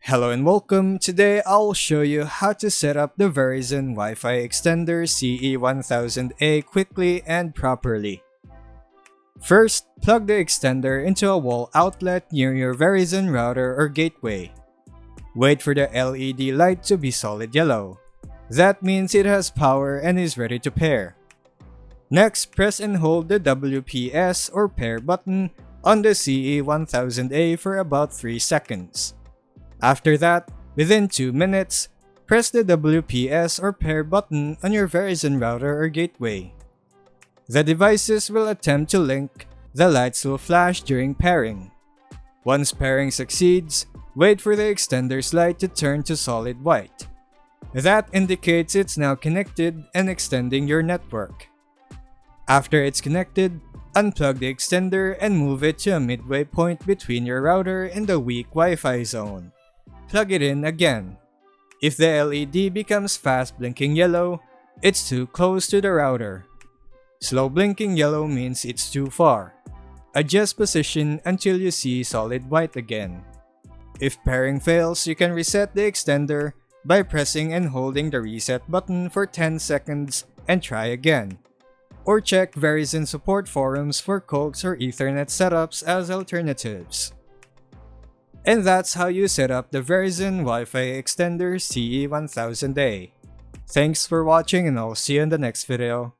Hello and welcome. Today I'll show you how to set up the Verizon Wi-Fi extender CE1000A quickly and properly. First, plug the extender into a wall outlet near your Verizon router or gateway. Wait for the LED light to be solid yellow. That means it has power and is ready to pair. Next, press and hold the WPS or pair button on the CE1000A for about 3 seconds. After that, within 2 minutes, press the WPS or pair button on your Verizon router or gateway. The devices will attempt to link, the lights will flash during pairing. Once pairing succeeds, wait for the extender's light to turn to solid white. That indicates it's now connected and extending your network. After it's connected, unplug the extender and move it to a midway point between your router and the weak Wi-Fi zone. Plug it in again. If the LED becomes fast blinking yellow, it's too close to the router. Slow blinking yellow means it's too far. Adjust position until you see solid white again. If pairing fails, you can reset the extender by pressing and holding the reset button for 10 seconds and try again. Or check Verizon support forums for coax or Ethernet setups as alternatives. And that's how you set up the Verizon Wi-Fi extender CE1000A. Thanks for watching and I'll see you in the next video.